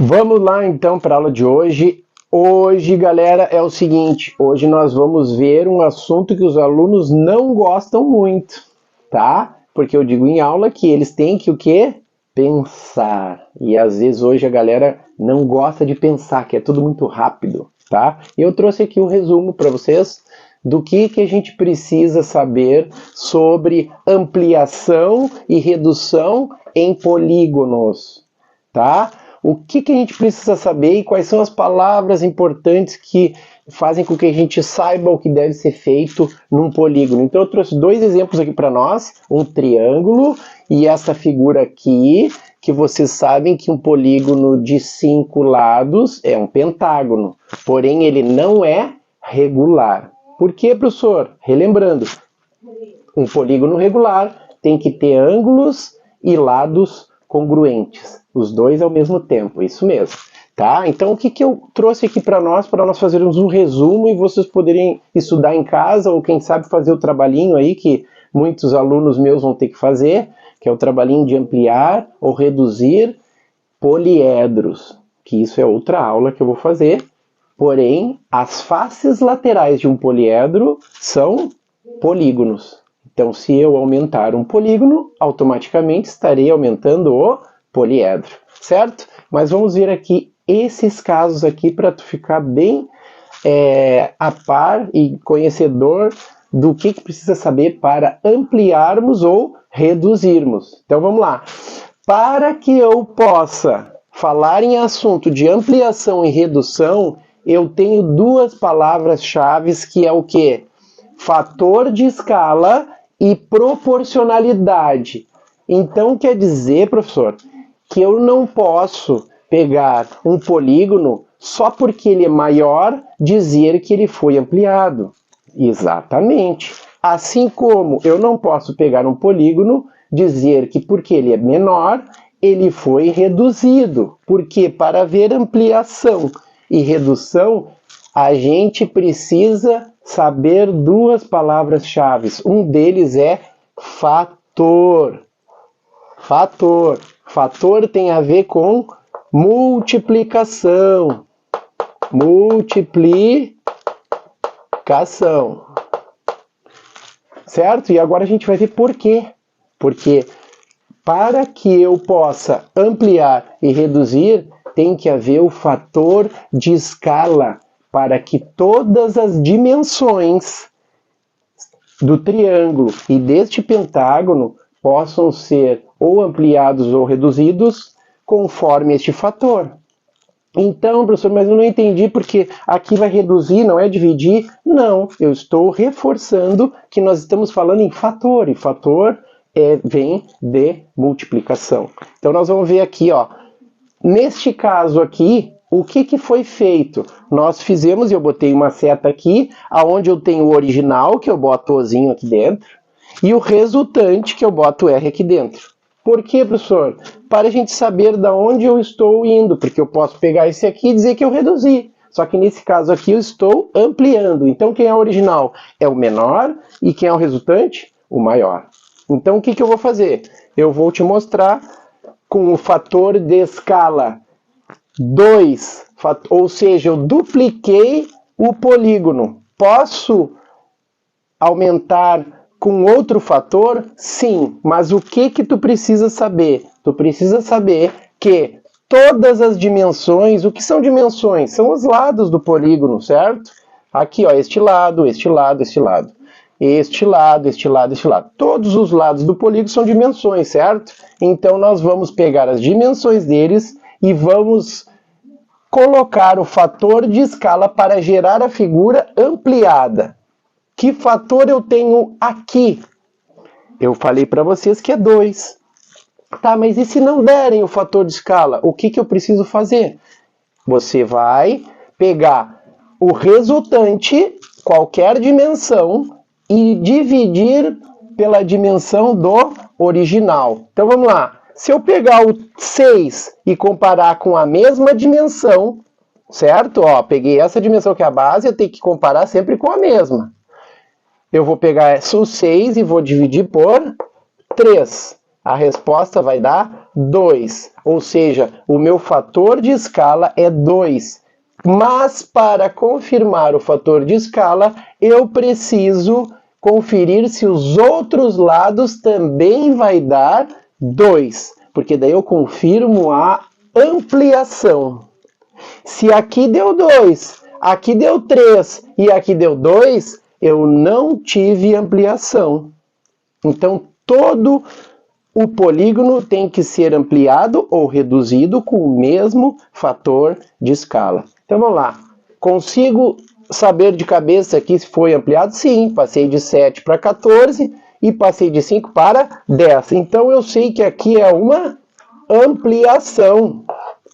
Vamos lá então para a aula de hoje. Hoje, galera, é o seguinte, hoje nós vamos ver um assunto que os alunos não gostam muito, tá? Porque eu digo em aula que eles têm que o quê? Pensar. E às vezes hoje a galera não gosta de pensar, que é tudo muito rápido, tá? E eu trouxe aqui um resumo para vocês do que a gente precisa saber sobre ampliação e redução em polígonos, tá? O que a gente precisa saber e quais são as palavras importantes que fazem com que a gente saiba o que deve ser feito num polígono. Então eu trouxe dois exemplos aqui para nós, um triângulo e essa figura aqui, que vocês sabem que um polígono de 5 lados é um pentágono, porém ele não é regular. Por quê, professor? Relembrando, um polígono regular tem que ter ângulos e lados congruentes, os dois ao mesmo tempo, isso mesmo, tá? Então o que eu trouxe aqui para nós fazermos um resumo e vocês poderem estudar em casa ou quem sabe fazer o trabalhinho aí que muitos alunos meus vão ter que fazer, que é o trabalhinho de ampliar ou reduzir poliedros, que isso é outra aula que eu vou fazer, porém as faces laterais de um poliedro são polígonos. Então, se eu aumentar um polígono, automaticamente estarei aumentando o poliedro, certo? Mas vamos ver aqui esses casos aqui para tu ficar bem a par e conhecedor do que precisa saber para ampliarmos ou reduzirmos. Então, vamos lá. Para que eu possa falar em assunto de ampliação e redução, eu tenho duas palavras-chave que é o quê? Fator de escala e proporcionalidade. Então quer dizer, professor, que eu não posso pegar um polígono só porque ele é maior, dizer que ele foi ampliado. Exatamente. Assim como eu não posso pegar um polígono, dizer que porque ele é menor, ele foi reduzido. Porque para haver ampliação e redução, a gente precisa saber duas palavras-chave. Um deles é fator. Fator. Fator tem a ver com multiplicação. Multiplicação. Certo? E agora a gente vai ver por quê. Porque para que eu possa ampliar e reduzir, tem que haver o fator de escala, para que todas as dimensões do triângulo e deste pentágono possam ser ou ampliados ou reduzidos conforme este fator. Então, professor, mas eu não entendi porque aqui vai reduzir, não é dividir? Não, eu estou reforçando que nós estamos falando em fator, e fator vem de multiplicação. Então nós vamos ver aqui, ó, neste caso aqui, o que foi feito? Nós fizemos, eu botei uma seta aqui, aonde eu tenho o original, que eu boto Ozinho aqui dentro, e o resultante, que eu boto R aqui dentro. Por quê, professor? Para a gente saber de onde eu estou indo, porque eu posso pegar esse aqui e dizer que eu reduzi. Só que nesse caso aqui eu estou ampliando. Então quem é o original é o menor, e quem é o resultante? O maior. Então o que eu vou fazer? Eu vou te mostrar com o fator de escala 2, ou seja, eu dupliquei o polígono. Posso aumentar com outro fator? Sim, mas o que tu precisa saber? Tu precisa saber que todas as dimensões, o que são dimensões? São os lados do polígono, certo? Aqui, ó, este lado, este lado, este lado. Este lado, este lado, este lado. Todos os lados do polígono são dimensões, certo? Então nós vamos pegar as dimensões deles e vamos colocar o fator de escala para gerar a figura ampliada. Que fator eu tenho aqui? Eu falei para vocês que é 2. Tá, mas e se não derem o fator de escala? O que eu preciso fazer? Você vai pegar o resultante, qualquer dimensão, e dividir pela dimensão do original. Então vamos lá. Se eu pegar o 6 e comparar com a mesma dimensão, certo? Ó, peguei essa dimensão que é a base, eu tenho que comparar sempre com a mesma. Eu vou pegar o 6 e vou dividir por 3. A resposta vai dar 2. Ou seja, o meu fator de escala é 2. Mas para confirmar o fator de escala, eu preciso conferir se os outros lados também vai dar 2. Porque daí eu confirmo a ampliação. Se aqui deu 2, aqui deu 3 e aqui deu 2, eu não tive ampliação. Então, todo o polígono tem que ser ampliado ou reduzido com o mesmo fator de escala. Então, vamos lá. Consigo saber de cabeça aqui se foi ampliado? Sim, passei de 7 para 14 e passei de 5 para 10. Então, eu sei que aqui é uma ampliação.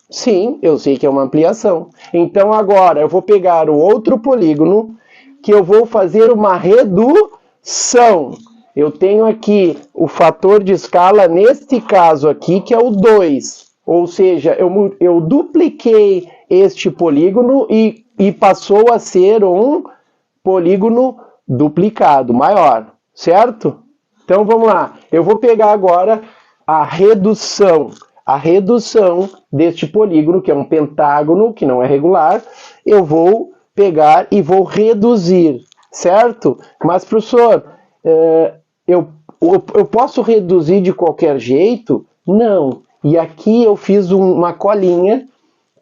Sim, eu sei que é uma ampliação. Então, agora, eu vou pegar o outro polígono que eu vou fazer uma redução. Eu tenho aqui o fator de escala, neste caso aqui, que é o 2. Ou seja, eu dupliquei este polígono e passou a ser um polígono duplicado, maior, certo? Então, vamos lá. Eu vou pegar agora a redução. A redução deste polígono, que é um pentágono, que não é regular, eu vou pegar e vou reduzir, certo? Mas, professor, eu posso reduzir de qualquer jeito? Não. E aqui eu fiz uma colinha,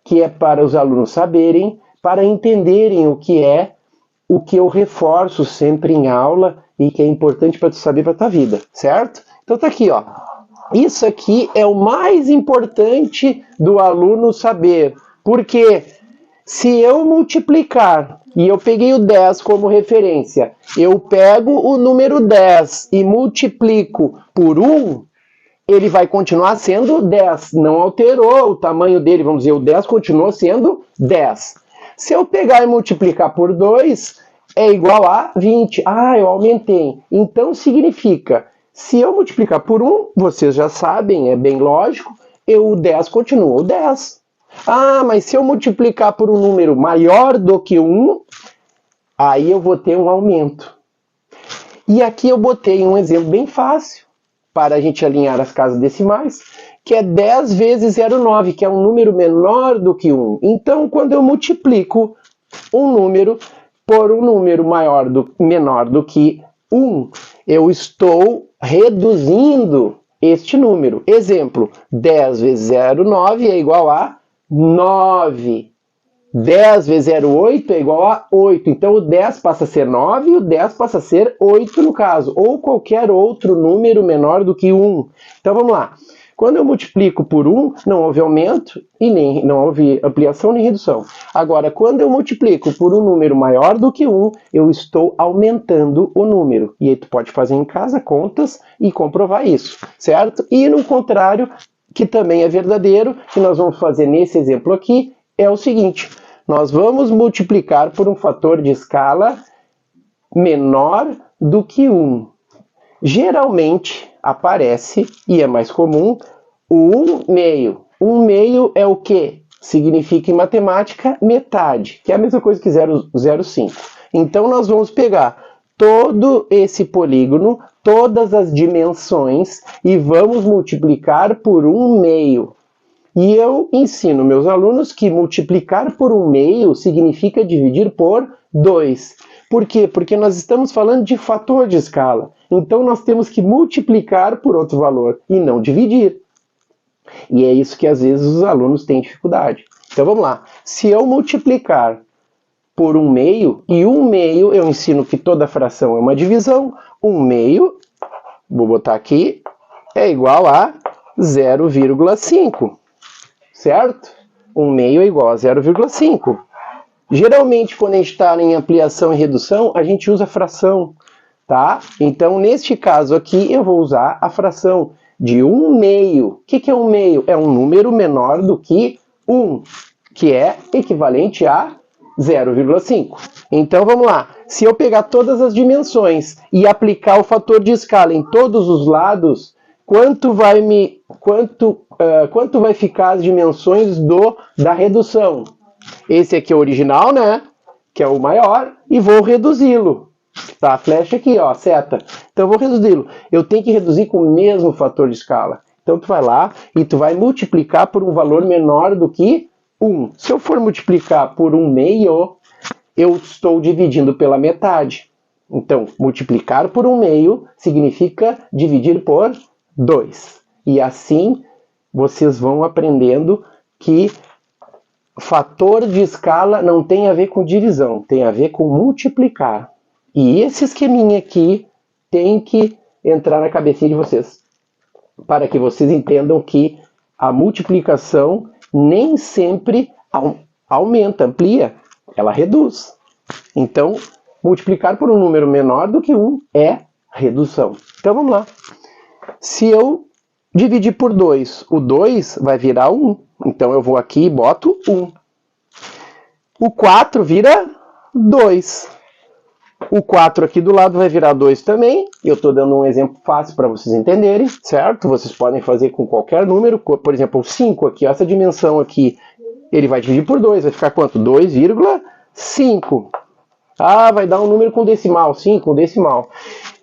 que é para os alunos saberem, para entenderem o que eu reforço sempre em aula e que é importante para tu saber para a tua vida, certo? Então tá aqui, ó. Isso aqui é o mais importante do aluno saber, porque se eu multiplicar, e eu peguei o 10 como referência, eu pego o número 10 e multiplico por 1, ele vai continuar sendo 10, não alterou o tamanho dele, vamos dizer, o 10 continuou sendo 10. Se eu pegar e multiplicar por 2, é igual a 20. Ah, eu aumentei. Então significa, se eu multiplicar por 1, vocês já sabem, é bem lógico, o 10 continua o 10. Ah, mas se eu multiplicar por um número maior do que 1, aí eu vou ter um aumento. E aqui eu botei um exemplo bem fácil, para a gente alinhar as casas decimais, que é 10 vezes 0,9, que é um número menor do que 1. Então, quando eu multiplico um número por um número menor do que 1, eu estou reduzindo este número. Exemplo, 10 vezes 0,9 é igual a 9. 10 vezes 0,8 é igual a 8. Então, o 10 passa a ser 9 e o 10 passa a ser 8 no caso. Ou qualquer outro número menor do que 1. Então, vamos lá. Quando eu multiplico por 1, não houve aumento e não houve ampliação nem redução. Agora, quando eu multiplico por um número maior do que 1, eu estou aumentando o número. E aí tu pode fazer em casa contas e comprovar isso, certo? E no contrário, que também é verdadeiro, que nós vamos fazer nesse exemplo aqui, é o seguinte: nós vamos multiplicar por um fator de escala menor do que 1. Geralmente aparece, e é mais comum, o 1/2. 1/2 é o quê? Significa em matemática metade, que é a mesma coisa que 0,05. Então nós vamos pegar todo esse polígono, todas as dimensões, e vamos multiplicar por 1/2. E eu ensino meus alunos que multiplicar por 1/2 significa dividir por 2. Por quê? Porque nós estamos falando de fator de escala. Então nós temos que multiplicar por outro valor e não dividir. E é isso que às vezes os alunos têm dificuldade. Então vamos lá. Se eu multiplicar por 1/2, e 1/2 eu ensino que toda fração é uma divisão, 1/2, vou botar aqui, é igual a 0,5. Certo? 1/2 é igual a 0,5. Geralmente, quando a gente está em ampliação e redução, a gente usa fração, tá? Então, neste caso aqui, eu vou usar a fração de 1/2. O que é 1/2? É um número menor do que 1, que é equivalente a 0,5. Então, vamos lá. Se eu pegar todas as dimensões e aplicar o fator de escala em todos os lados, quanto vai ficar as dimensões da redução? Esse aqui é o original, né? Que é o maior, e vou reduzi-lo. Tá, a flecha aqui, ó, seta. Então eu vou reduzi-lo. Eu tenho que reduzir com o mesmo fator de escala. Então tu vai lá e tu vai multiplicar por um valor menor do que 1. Se eu for multiplicar por 1/2, eu estou dividindo pela metade. Então, multiplicar por 1/2 significa dividir por 2. E assim vocês vão aprendendo que fator de escala não tem a ver com divisão, tem a ver com multiplicar. E esse esqueminha aqui tem que entrar na cabecinha de vocês, para que vocês entendam que a multiplicação nem sempre aumenta, amplia, ela reduz. Então, multiplicar por um número menor do que 1 é redução. Então, vamos lá. Se eu dividir por 2, o 2 vai virar 1. Então, eu vou aqui e boto 1. O 4 vira 2. O 4 aqui do lado vai virar 2 também. Eu estou dando um exemplo fácil para vocês entenderem, certo? Vocês podem fazer com qualquer número. Por exemplo, o 5 aqui, essa dimensão aqui, ele vai dividir por 2. Vai ficar quanto? 2,5. Ah, vai dar um número com decimal. 5 com decimal.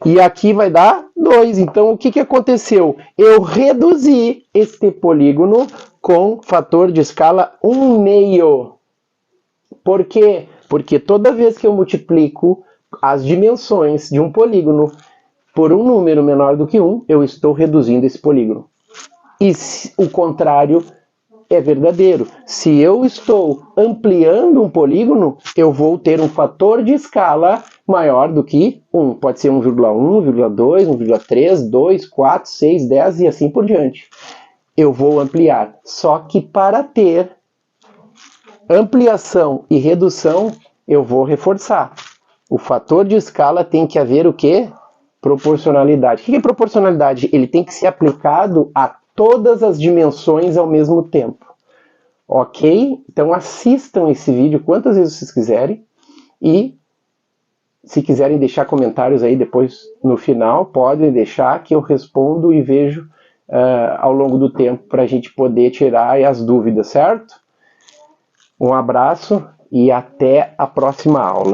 E aqui vai dar 2. Então, o que aconteceu? Eu reduzi este polígono com fator de escala 1/2. Por quê? Porque toda vez que eu multiplico as dimensões de um polígono por um número menor do que 1, eu estou reduzindo esse polígono. E o contrário é verdadeiro. Se eu estou ampliando um polígono, eu vou ter um fator de escala maior do que 1. Pode ser 1,1, 1,2, 1,3, 2, 4, 6, 10 e assim por diante. Eu vou ampliar. Só que para ter ampliação e redução, eu vou reforçar. O fator de escala tem que haver o quê? Proporcionalidade. O que é proporcionalidade? Ele tem que ser aplicado a todas as dimensões ao mesmo tempo. Ok? Então assistam esse vídeo quantas vezes vocês quiserem. E se quiserem deixar comentários aí depois no final, podem deixar que eu respondo e vejo ao longo do tempo para a gente poder tirar as dúvidas, certo? Um abraço e até a próxima aula.